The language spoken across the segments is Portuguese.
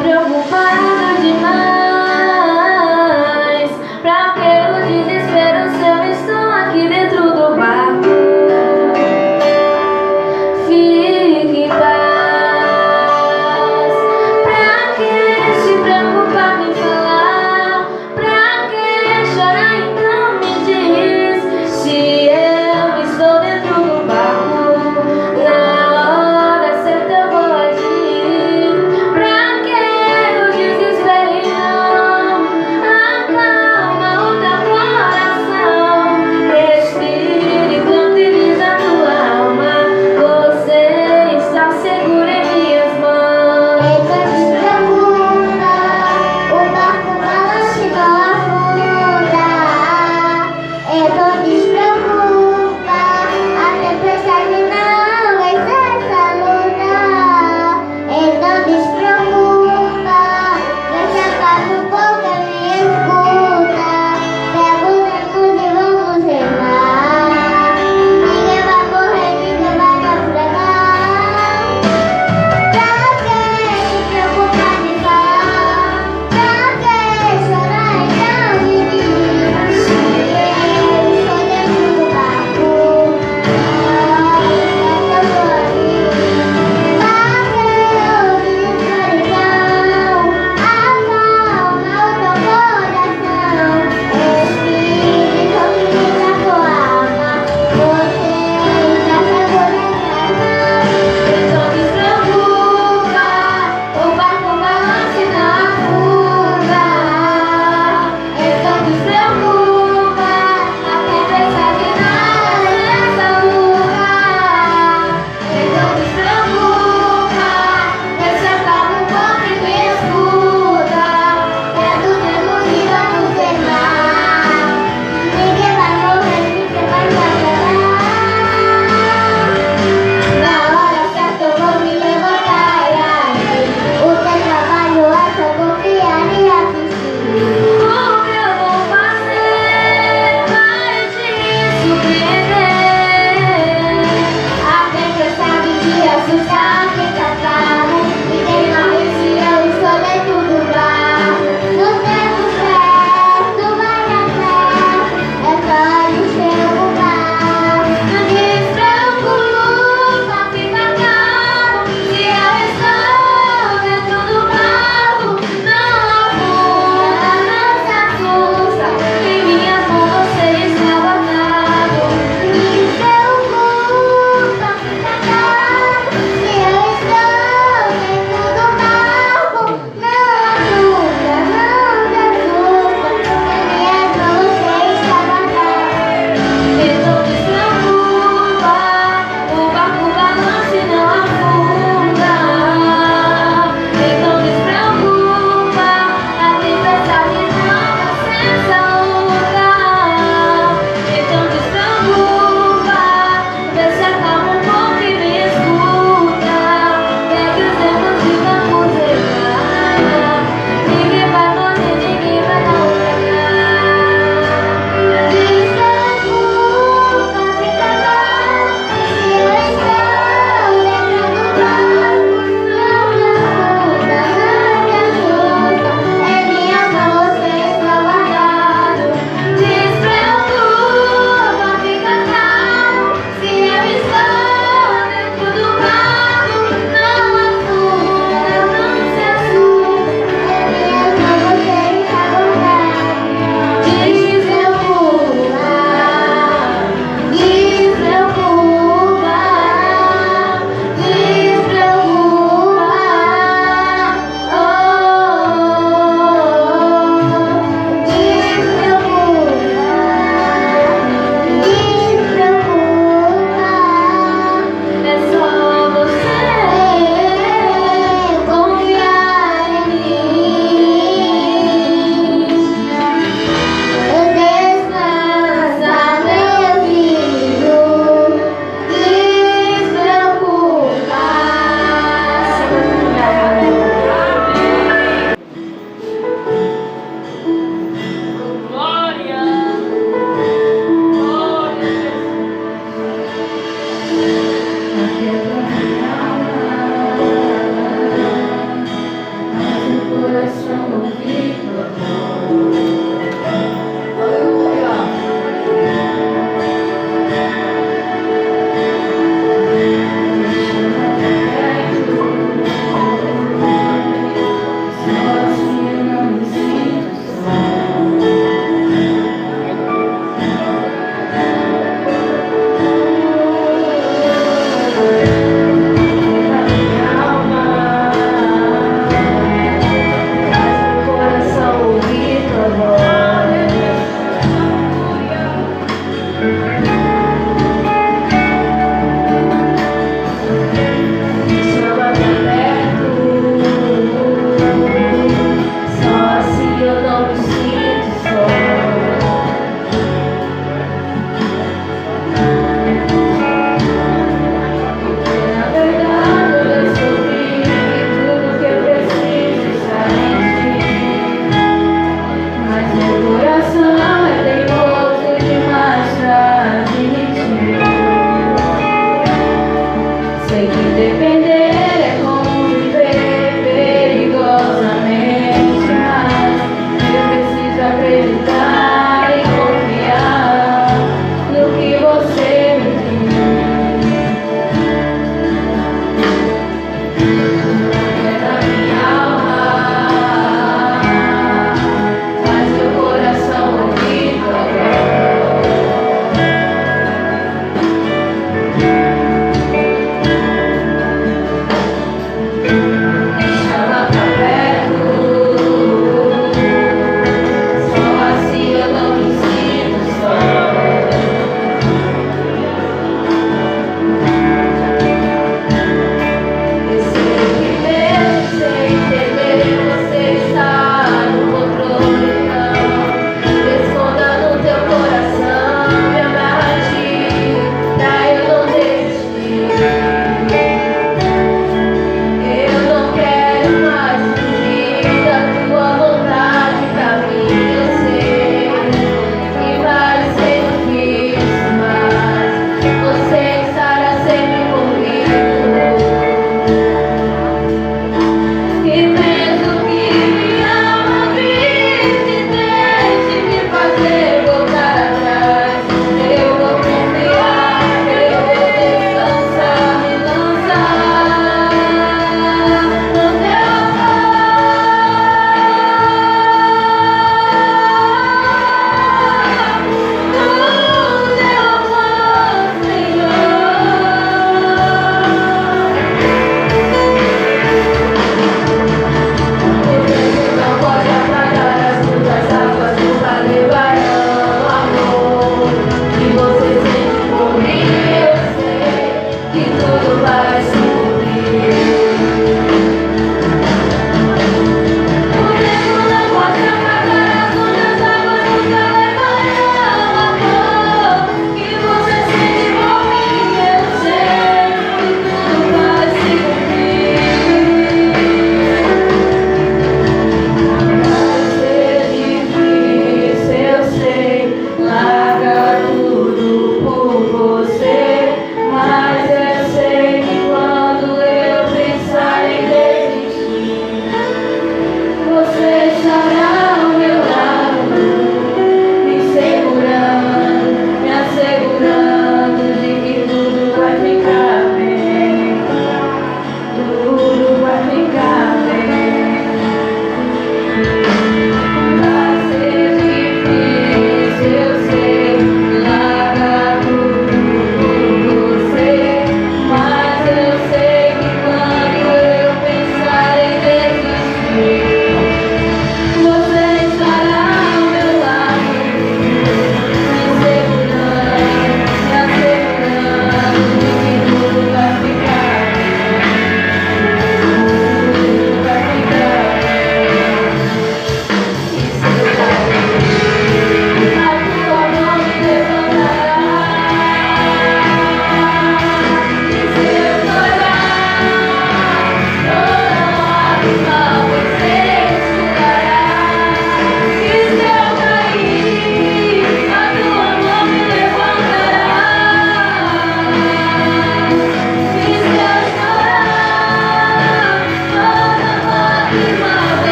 preocupado demais. Pra que o desespero se eu estou aqui dentro do barco? Fique em paz. Pra que se preocupar em falar? Pra que chorar? Então me diz se eu estou dentro do barco. Na hora certa eu vou agir. Pra que o desespero em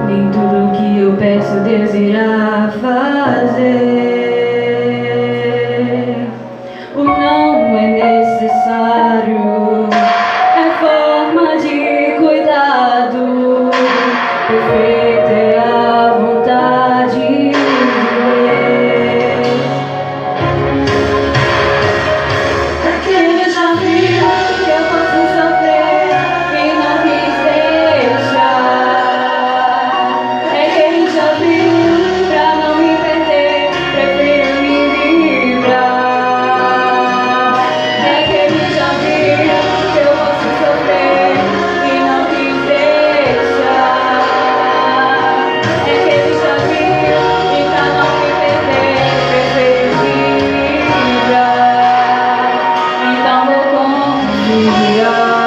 Nem tudo que eu peço Deus irá fazer. fazer. O não é necessário, é forma de cuidado. Perfeita é a vontade de Deus. É que Ele já viu que eu posso sofrer e não quis deixar. É que Ele já viu, pra não me perder, prefiro me livrar. É que Ele já viu que eu posso sofrer e não quis deixar. É que Ele já viu, e pra não me perder, prefiro me livrar. Então vou confiar.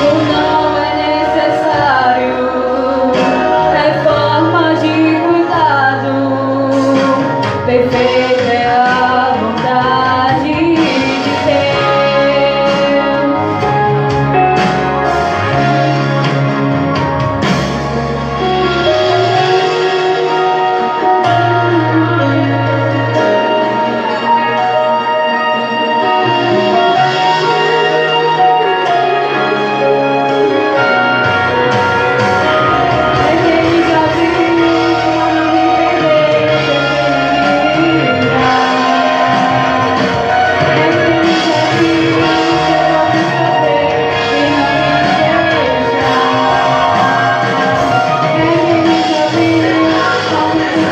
O não é necessário, é forma de cuidado. Perfeita é a vontade de Deus. É que Ele já viu, pra não me perder, prefiro me livrar. É que Ele já viu que eu posso sofrer e não quis deixar. É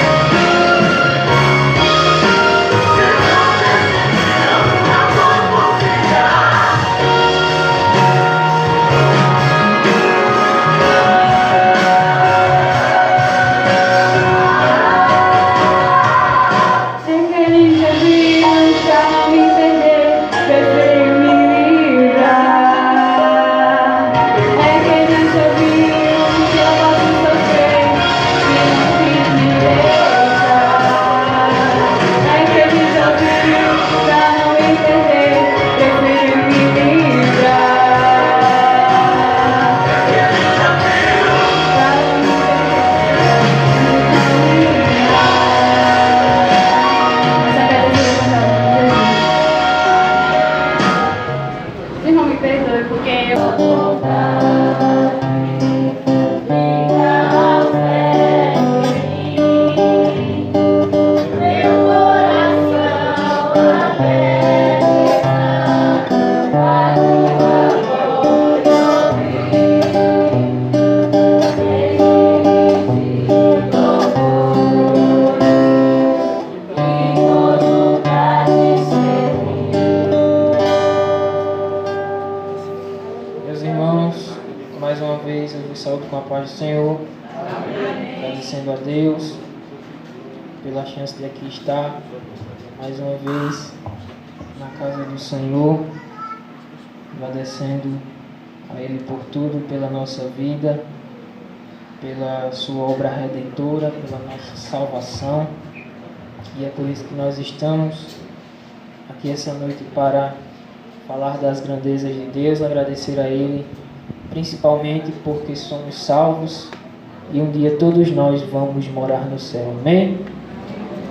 que Ele já viu, pra não me É que Ele já viu, pra não me perder, prefiro me livrar. É que Ele já viu que eu posso sofrer e não quis me deixar. É que Ele já viu, pra não me perder, prefiro me livrar. Pra não me Senhor, me perdoe porque eu Meus irmãos, mais uma vez eu vos saúdo com a paz do Senhor, agradecendo a Deus pela chance de aqui estar mais uma vez na casa do Senhor, agradecendo a Ele por tudo, pela nossa vida, pela sua obra redentora, pela nossa salvação. E é por isso que nós estamos aqui essa noite para falar das grandezas de Deus, agradecer a Ele, principalmente porque somos salvos e um dia todos nós vamos morar no céu. Amém?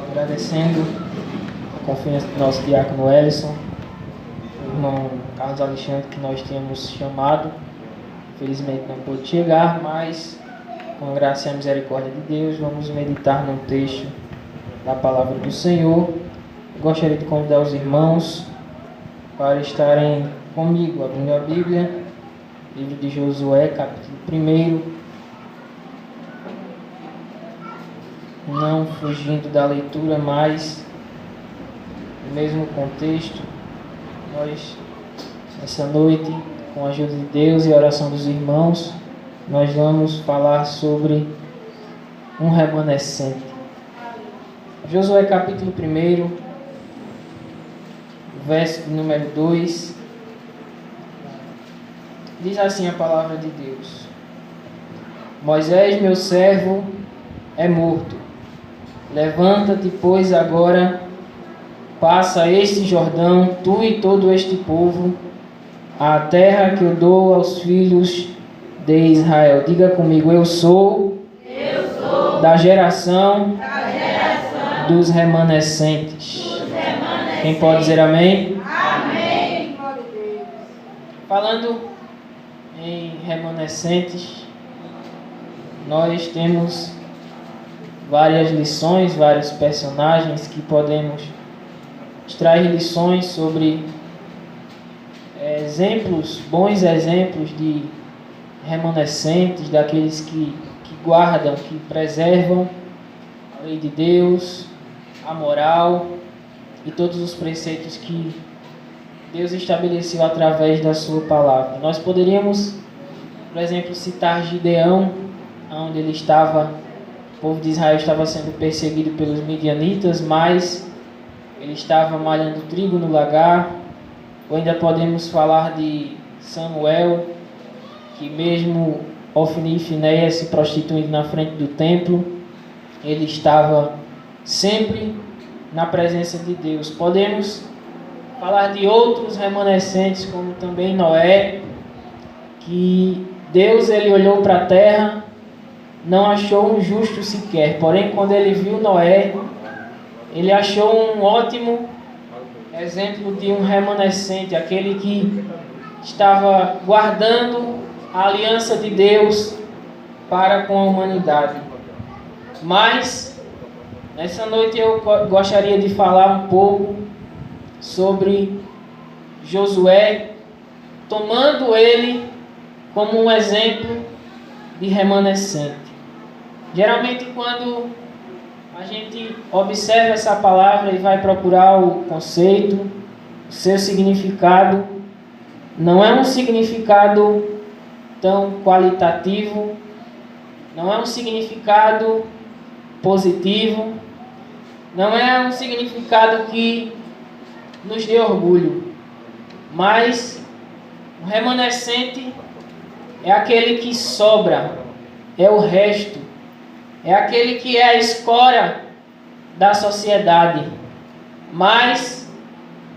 Agradecendo a confiança do nosso diácono Ellison, o irmão Carlos Alexandre, que nós tínhamos chamado. Infelizmente não pôde chegar, mas com a graça e a misericórdia de Deus, vamos meditar num texto da palavra do Senhor. Eu gostaria de convidar os irmãos para estarem comigo, abrindo a Bíblia, livro de Josué, capítulo 1. Não fugindo da leitura, mas no mesmo contexto, nós, essa noite, com a ajuda de Deus e a oração dos irmãos, nós vamos falar sobre um remanescente. Josué capítulo 1, verso número 2, diz assim a palavra de Deus: Moisés, meu servo, é morto. Levanta-te, pois, agora, passa este Jordão, tu e todo este povo, a terra que eu dou aos filhos de Israel. Diga comigo, eu sou da geração dos remanescentes. Quem pode dizer amém? Amém. Falando em remanescentes, nós temos várias lições, vários personagens que podemos extrair lições sobre exemplos, bons exemplos de remanescentes, daqueles que guardam, que preservam a lei de Deus, a moral e todos os preceitos que Deus estabeleceu através da sua palavra. Nós poderíamos, por exemplo, citar Gideão, onde ele estava, o povo de Israel estava sendo perseguido pelos midianitas, mas ele estava malhando trigo no lagar. Ou ainda podemos falar de Samuel, que mesmo Ofni e Finéias se prostituindo na frente do templo, ele estava sempre na presença de Deus. Podemos falar de outros remanescentes, como também Noé, que Deus ele olhou para a terra, não achou um justo sequer, porém quando ele viu Noé, ele achou um ótimo exemplo de um remanescente, aquele que estava guardando a aliança de Deus para com a humanidade. Mas nessa noite eu gostaria de falar um pouco sobre Josué, tomando ele como um exemplo de remanescente. Geralmente quando a gente observa essa palavra e vai procurar o conceito, o seu significado, não é um significado tão qualitativo, não é um significado positivo, não é um significado que nos dê orgulho, mas o remanescente é aquele que sobra, é o resto, é aquele que é a escória da sociedade. Mas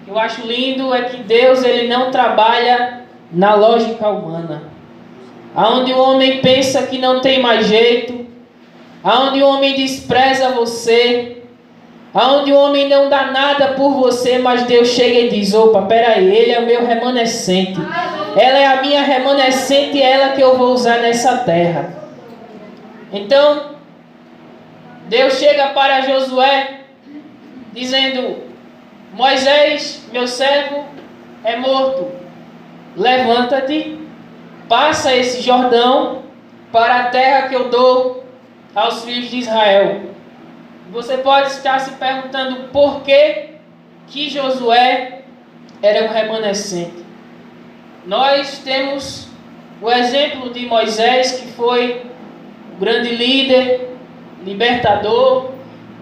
o que eu acho lindo é que Deus ele não trabalha na lógica humana, aonde o homem pensa que não tem mais jeito, aonde o homem despreza você, aonde o homem não dá nada por você, mas Deus chega e diz: opa, peraí, ele é o meu remanescente, ela é a minha remanescente, é ela que eu vou usar nessa terra. Então Deus chega para Josué dizendo: Moisés, meu servo, é morto. Levanta-te, passa esse Jordão para a terra que eu dou aos filhos de Israel. Você pode estar se perguntando por que Josué era um remanescente. Nós temos o exemplo de Moisés, que foi o grande líder, libertador,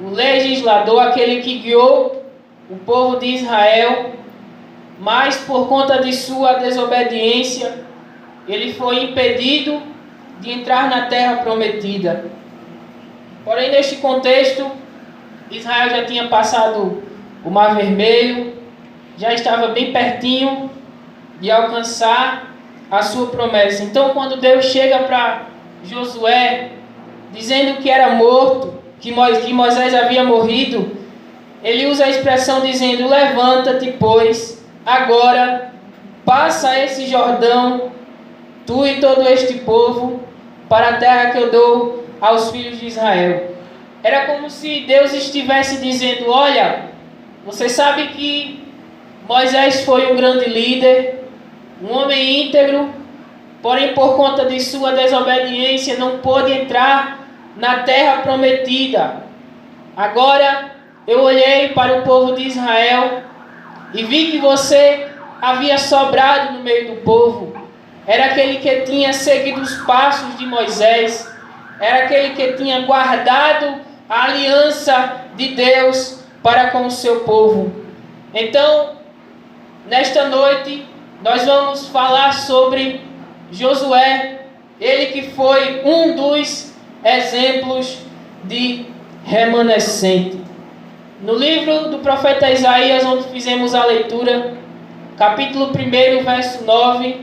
o legislador, aquele que guiou o povo de Israel, mas por conta de sua desobediência, ele foi impedido de entrar na terra prometida. Porém, neste contexto, Israel já tinha passado o Mar Vermelho, já estava bem pertinho de alcançar a sua promessa. Então, quando Deus chega para Josué, dizendo que era morto, que Moisés havia morrido, ele usa a expressão dizendo: levanta-te, pois, agora, passa esse Jordão, tu e todo este povo, para a terra que eu dou aos filhos de Israel. Era como se Deus estivesse dizendo: olha, você sabe que Moisés foi um grande líder, um homem íntegro, porém por conta de sua desobediência não pôde entrar na terra prometida. Agora eu olhei para o povo de Israel e vi que você havia sobrado no meio do povo. Era aquele que tinha seguido os passos de Moisés, era aquele que tinha guardado a aliança de Deus para com o seu povo. Então, nesta noite, nós vamos falar sobre Josué, ele que foi um dos exemplos de remanescente. No livro do profeta Isaías, onde fizemos a leitura, capítulo 1, verso 9,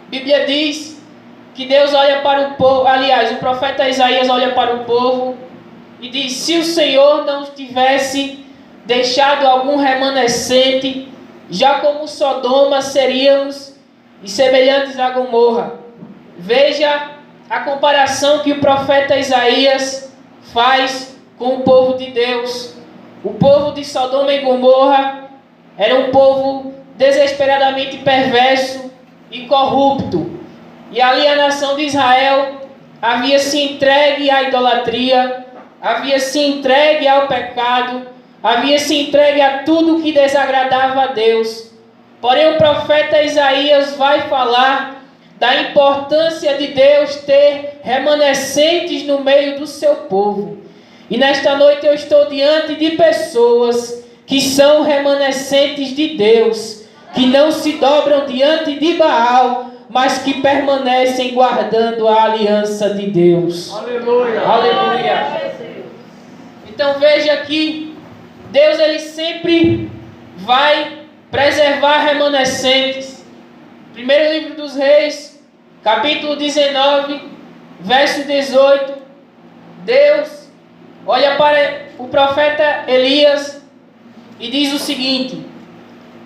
a Bíblia diz que Deus olha para o povo, aliás, o profeta Isaías olha para o povo e diz: se o Senhor não tivesse deixado algum remanescente, já como Sodoma seríamos e semelhantes a Gomorra. Veja a comparação que o profeta Isaías faz com o povo de Deus. O povo de Sodoma e Gomorra era um povo desesperadamente perverso e corrupto. E ali a nação de Israel havia se entregue à idolatria, havia se entregue ao pecado, havia se entregue a tudo que desagradava a Deus. Porém, o profeta Isaías vai falar da importância de Deus ter remanescentes no meio do seu povo. E nesta noite eu estou diante de pessoas que são remanescentes de Deus, que não se dobram diante de Baal, mas que permanecem guardando a aliança de Deus. Aleluia! Aleluia! Então veja que Deus ele sempre vai preservar remanescentes. Primeiro livro dos Reis, capítulo 19, verso 18. Deus olha para o profeta Elias e diz o seguinte: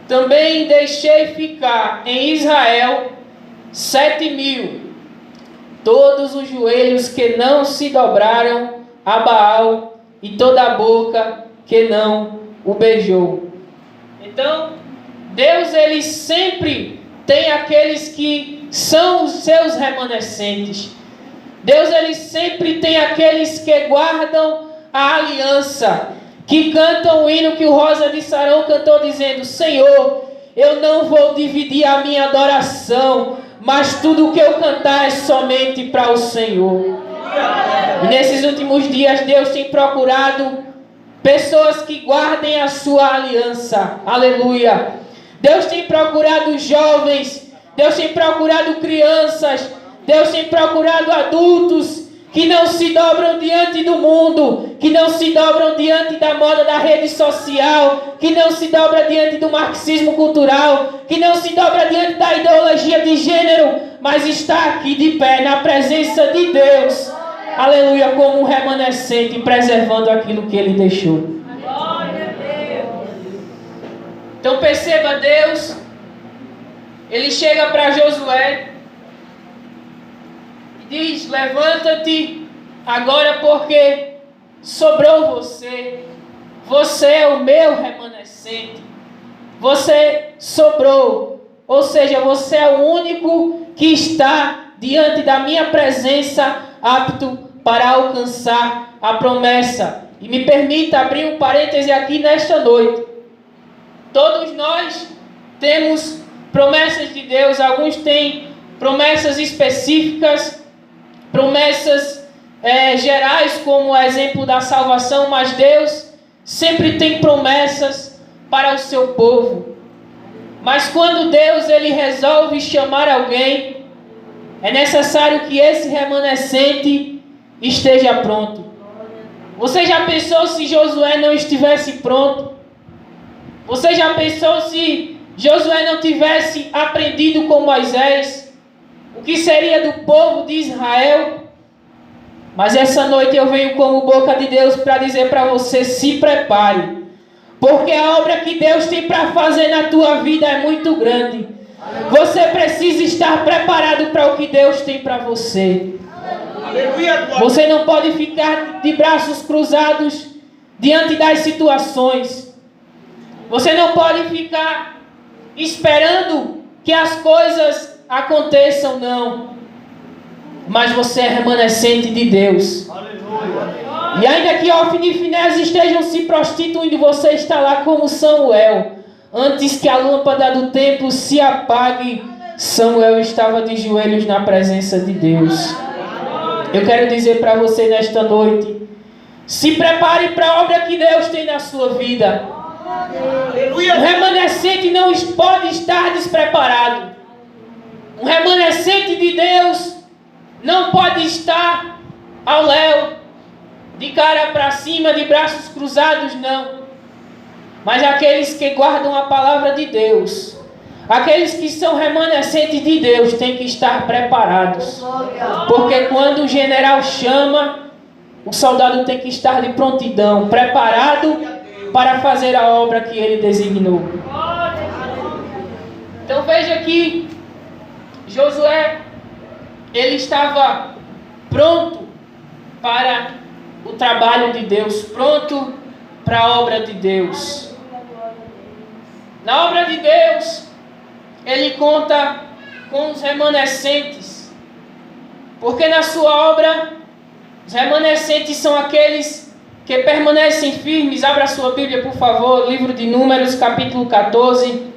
também deixei ficar em Israel 7.000, todos os joelhos que não se dobraram a Baal e toda a boca que não o beijou. Então, Deus ele sempre tem aqueles que são os seus remanescentes. Deus ele sempre tem aqueles que guardam a aliança, que cantam o hino que o Rosa de Sarão cantou dizendo: Senhor, eu não vou dividir a minha adoração, mas tudo que eu cantar é somente para o Senhor. E nesses últimos dias Deus tem procurado pessoas que guardem a sua aliança. Aleluia. Deus tem procurado jovens, Deus tem procurado crianças, Deus tem procurado adultos que não se dobram diante do mundo, que não se dobram diante da moda da rede social, que não se dobra diante do marxismo cultural, que não se dobra diante da ideologia de gênero, mas está aqui de pé na presença de Deus, aleluia, como um remanescente, preservando aquilo que Ele deixou. Então perceba, Deus, Ele chega para Josué e diz: levanta-te agora, porque sobrou você. Você é o meu remanescente. Você sobrou. Ou seja, você é o único que está diante da minha presença, apto para alcançar a promessa. E me permita abrir um parêntese aqui nesta noite. Todos nós temos promessas de Deus. Alguns têm promessas específicas, promessas gerais, como o exemplo da salvação, mas Deus sempre tem promessas para o seu povo. Mas quando Deus ele resolve chamar alguém, é necessário que esse remanescente esteja pronto. Você já pensou se Josué não estivesse pronto? Você já pensou se Josué não tivesse aprendido com Moisés? O que seria do povo de Israel? Mas essa noite eu venho como boca de Deus para dizer para você: se prepare, porque a obra que Deus tem para fazer na tua vida é muito grande. Você precisa estar preparado para o que Deus tem para você. Você não pode ficar de braços cruzados diante das situações. Você não pode ficar esperando que as coisas aconteçam, não. Mas você é remanescente de Deus. E ainda que Ofni e Finéias estejam se prostituindo, você está lá como Samuel. Antes que a lâmpada do templo se apague, Samuel estava de joelhos na presença de Deus. Eu quero dizer para você nesta noite: se prepare para a obra que Deus tem na sua vida. Um remanescente não pode estar despreparado. Um remanescente de Deus não pode estar ao léu, de cara para cima, de braços cruzados, não. Mas aqueles que guardam a palavra de Deus, Aqueles que são remanescentes de Deus têm que estar preparados. Porque quando o general chama, o soldado tem que estar de prontidão, preparado para fazer a obra que ele designou. Então veja que Josué, ele estava pronto para o trabalho de Deus, pronto para a obra de Deus. Na obra de Deus, ele conta com os remanescentes, porque na sua obra, os remanescentes são aqueles que permanecem firmes. Abra sua Bíblia, por favor, livro de Números, capítulo 14.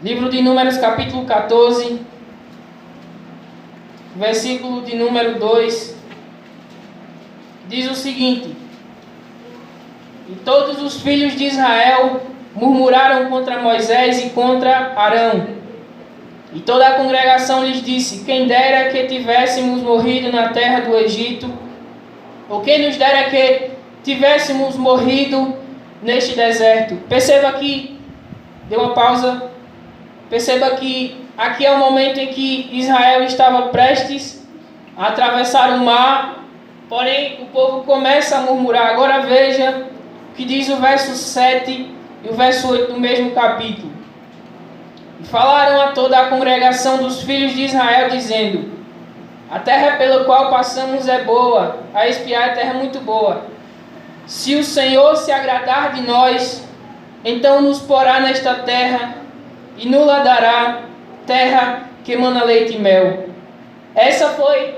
Livro de Números, capítulo 14, versículo de número 2, diz o seguinte: E todos os filhos de Israel murmuraram contra Moisés e contra Arão. E toda a congregação lhes disse: Quem dera que tivéssemos morrido na terra do Egito, ou quem nos dera que tivéssemos morrido neste deserto. Perceba aqui, dê uma pausa. Perceba que aqui é o momento em que Israel estava prestes a atravessar o mar, porém o povo começa a murmurar. Agora veja o que diz o verso 7 e o verso 8 do mesmo capítulo. E falaram a toda a congregação dos filhos de Israel, dizendo: A terra pela qual passamos é boa, a espiar é terra muito boa. Se o Senhor se agradar de nós, então nos porá nesta terra e nos dará terra que emana leite e mel. Essa foi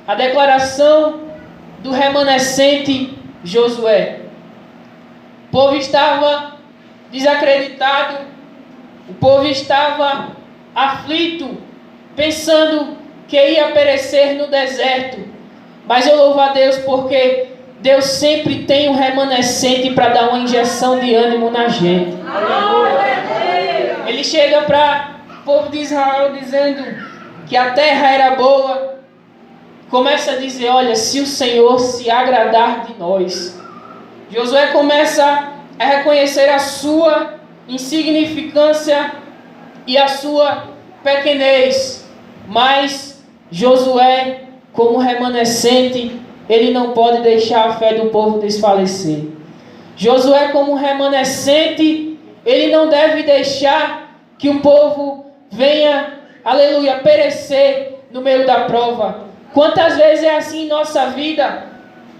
a declaração do remanescente Josué. O povo estava desacreditado, o povo estava aflito, pensando que ia perecer no deserto. Mas eu louvo a Deus porque Deus sempre tem um remanescente para dar uma injeção de ânimo na gente. Ele chega para o povo de Israel dizendo que a terra era boa. Começa a dizer: olha, se o Senhor se agradar de nós. Josué começa a reconhecer a sua insignificância e a sua pequenez. Mas Josué, como remanescente, ele não pode deixar a fé do povo desfalecer. Josué, como remanescente, ele não deve deixar que o povo venha, aleluia, perecer no meio da prova. Quantas vezes é assim em nossa vida?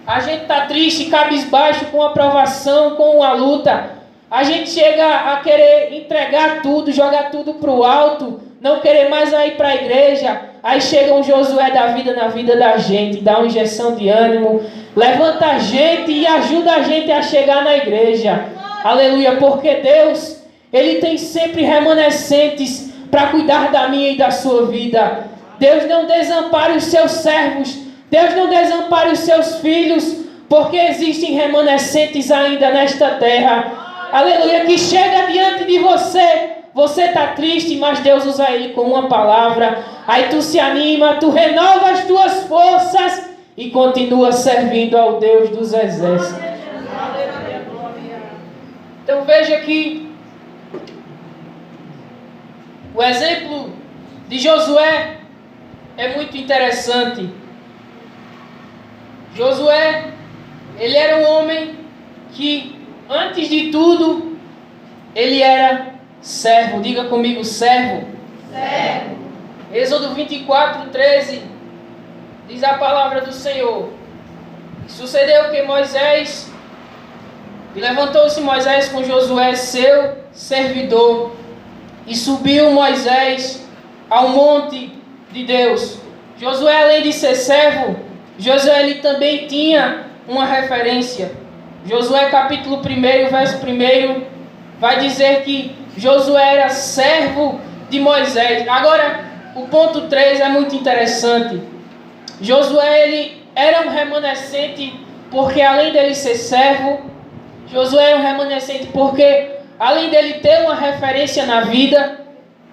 A gente está triste, cabisbaixo com a provação, com a luta. A gente chega a querer entregar tudo, jogar tudo para o alto, não querer mais ir para a igreja. Aí chega um Josué da vida na vida da gente, dá uma injeção de ânimo, levanta a gente e ajuda a gente a chegar na igreja. Aleluia, porque Deus, Ele tem sempre remanescentes para cuidar da minha e da sua vida. Deus não desampara os seus servos, Deus não desampara os seus filhos, porque existem remanescentes ainda nesta terra. Aleluia, que chega diante de você. Você está triste, mas Deus usa ele com uma palavra. Aí tu se anima, tu renova as tuas forças e continua servindo ao Deus dos exércitos. Então veja que o exemplo de Josué é muito interessante. Josué, ele era um homem que, antes de tudo, ele era servo. Diga comigo, servo. Servo. Êxodo 24:13 diz a palavra do Senhor: Sucedeu que Moisés, e levantou-se Moisés com Josué, seu servidor, e subiu Moisés ao monte de Deus. Josué, além de ser servo, Josué ele também tinha uma referência. Josué capítulo 1, verso 1, vai dizer que Josué era servo de Moisés. Agora, o ponto 3 é muito interessante. Josué, ele era um remanescente porque além dele ser servo, Josué era um remanescente porque além dele ter uma referência na vida,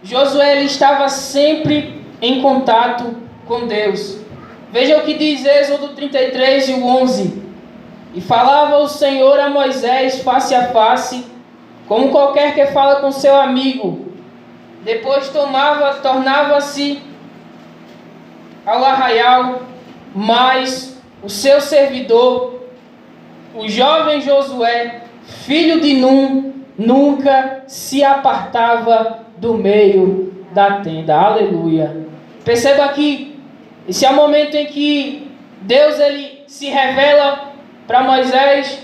Josué ele estava sempre em contato com Deus. Veja o que diz Êxodo 33 e o 11. E falava o Senhor a Moisés face a face, como qualquer que fala com seu amigo. depois tornava-se ao arraial, mas o seu servidor, o jovem Josué, filho de Num, nunca se apartava do meio da tenda. Aleluia. Perceba que esse é o momento em que Deus ele se revela para Moisés.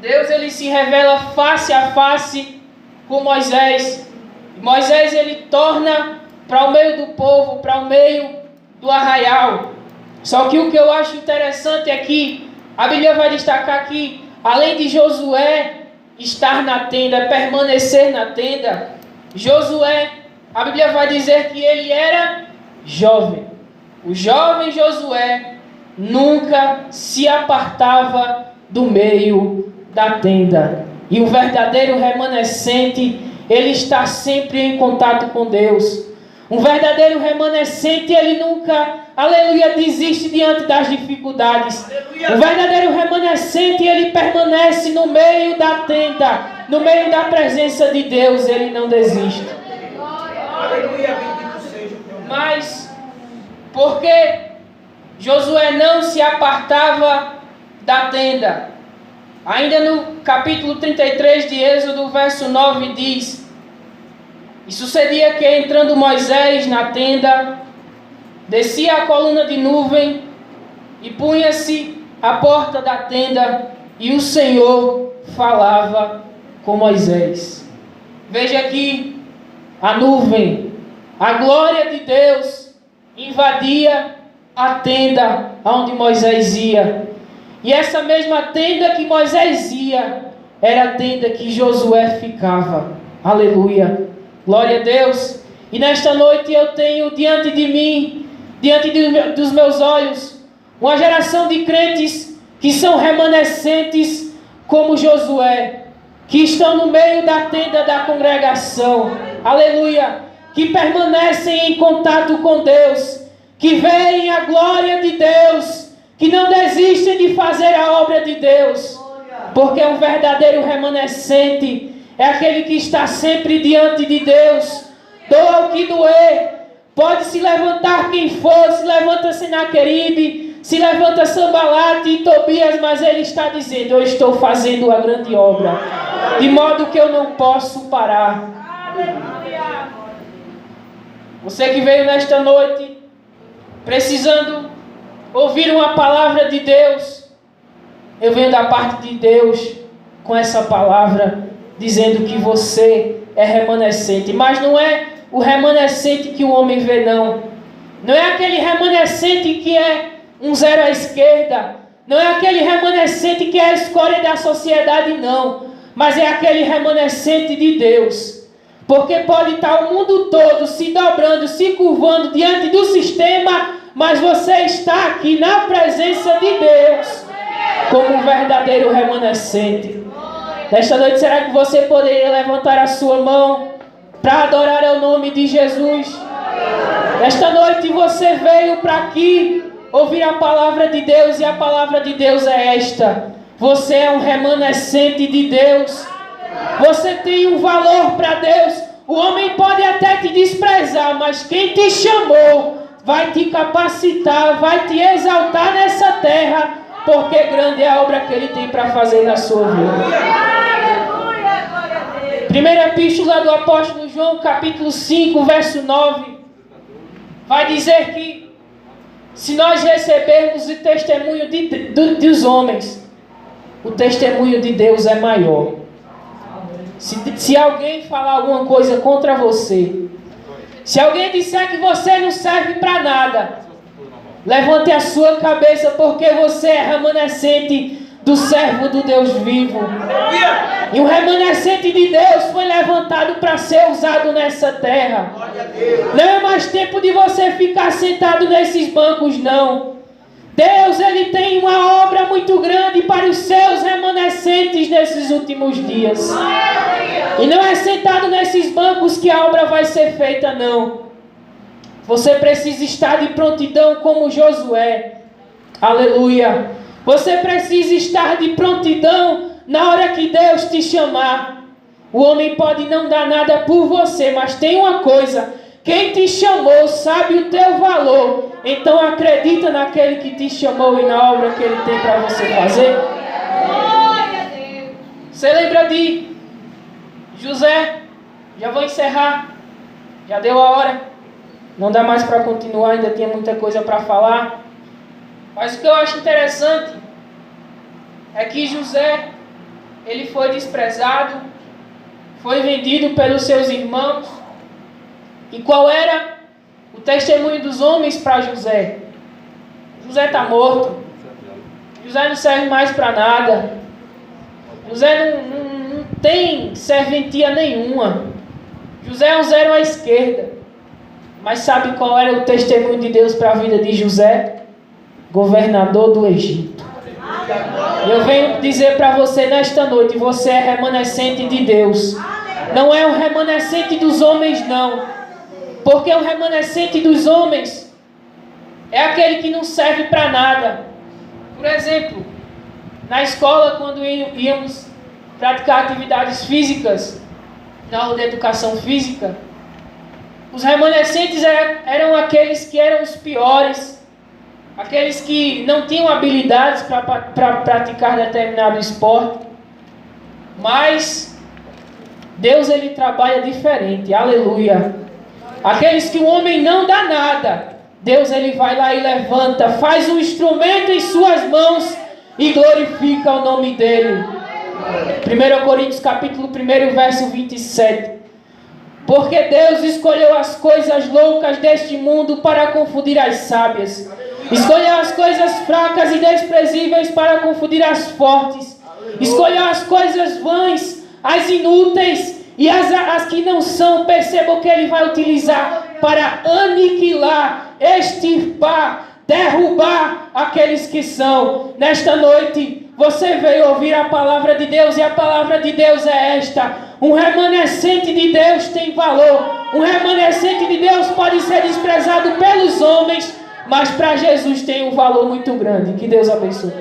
Deus ele se revela face a face com Moisés. Moisés ele torna para o meio do povo, para o meio do arraial. Só que o que eu acho interessante é que a Bíblia vai destacar que, além de Josué estar na tenda, permanecer na tenda, Josué, a Bíblia vai dizer que ele era jovem. O jovem Josué nunca se apartava do meio da tenda. E o verdadeiro remanescente, ele está sempre em contato com Deus. Um verdadeiro remanescente, ele nunca, aleluia, desiste diante das dificuldades. O verdadeiro remanescente, ele permanece no meio da tenda, no meio da presença de Deus, ele não desiste. Mas, porque Josué não se apartava da tenda? Ainda no capítulo 33 de Êxodo, verso 9 diz: e sucedia que, entrando Moisés na tenda, descia a coluna de nuvem e punha-se à porta da tenda, e o Senhor falava com Moisés. Veja aqui, a nuvem, a glória de Deus invadia a tenda onde Moisés ia. E essa mesma tenda que Moisés ia, era a tenda que Josué ficava. Aleluia. Glória a Deus. E nesta noite eu tenho diante de mim, diante dos meus olhos, uma geração de crentes que são remanescentes como Josué, que estão no meio da tenda da congregação. Aleluia. Que permanecem em contato com Deus, que veem a glória de Deus, que não desistem de fazer a obra de Deus, porque um verdadeiro remanescente é aquele que está sempre diante de Deus. Doa o que doer, pode se levantar quem for, se levanta Senaqueribe, se levanta Sambalate e Tobias, mas ele está dizendo: eu estou fazendo a grande obra, de modo que eu não posso parar. Você que veio nesta noite precisando ouvir uma palavra de Deus, eu venho da parte de Deus com essa palavra, dizendo que você é remanescente. Mas não é o remanescente que o homem vê, não. Não é aquele remanescente que é um zero à esquerda. Não é aquele remanescente que é a escória da sociedade, não. Mas é aquele remanescente de Deus. Porque pode estar o mundo todo se dobrando, se curvando diante do sistema, mas você está aqui na presença de Deus, como um verdadeiro remanescente. Nesta noite, será que você poderia levantar a sua mão para adorar ao nome de Jesus? Nesta noite você veio para aqui ouvir a palavra de Deus, e a palavra de Deus é esta: você é um remanescente de Deus. Você tem um valor para Deus. O homem pode até te desprezar, mas quem te chamou vai te capacitar, vai te exaltar nessa terra, porque grande é a obra que Ele tem para fazer na sua vida. Primeira epístola do apóstolo João, capítulo 5, verso 9, vai dizer que se nós recebermos o testemunho dos homens, o testemunho de Deus é maior. Se alguém falar alguma coisa contra você, se alguém disser que você não serve para nada, levante a sua cabeça, porque você é remanescente do servo do Deus vivo. E o remanescente de Deus foi levantado para ser usado nessa terra. Não é mais tempo de você ficar sentado nesses bancos, não. Deus, Ele tem uma obra muito grande para os seus remanescentes nesses últimos dias. E não é sentado nesses bancos que a obra vai ser feita, não. Você precisa estar de prontidão como Josué. Aleluia. Você precisa estar de prontidão na hora que Deus te chamar. O homem pode não dar nada por você, mas tem uma coisa: quem te chamou sabe o teu valor. Então acredita naquele que te chamou e na obra que ele tem para você fazer. Você lembra de José? Já vou encerrar. Já deu a hora. Não dá mais para continuar, ainda tinha muita coisa para falar. Mas o que eu acho interessante é que José, ele foi desprezado, foi vendido pelos seus irmãos. E qual era o testemunho dos homens para José? José está morto. José não serve mais para nada. José não tem serventia nenhuma. José é um zero à esquerda. Mas sabe qual era o testemunho de Deus para a vida de José? Governador do Egito. Eu venho dizer para você nesta noite: você é remanescente de Deus. Não é um remanescente dos homens, não. Porque o remanescente dos homens é aquele que não serve para nada. Por exemplo, na escola, quando íamos praticar atividades físicas, na aula de educação física, os remanescentes eram aqueles que eram os piores, aqueles que não tinham habilidades para praticar determinado esporte. Mas Deus, ele trabalha diferente, aleluia. Aqueles que o homem não dá nada, Deus, ele vai lá e levanta, faz um instrumento em suas mãos e glorifica o nome dele. 1 Coríntios capítulo 1, verso 27. Porque Deus escolheu as coisas loucas deste mundo para confundir as sábias. Escolheu as coisas fracas e desprezíveis para confundir as fortes. Escolheu as coisas vãs, as inúteis e as que não são. Percebam que ele vai utilizar para aniquilar, extirpar, derrubar aqueles que são. Nesta noite você veio ouvir a palavra de Deus, e a palavra de Deus é esta: um remanescente de Deus tem valor. Um remanescente de Deus pode ser desprezado pelos homens, mas para Jesus tem um valor muito grande. Que Deus abençoe.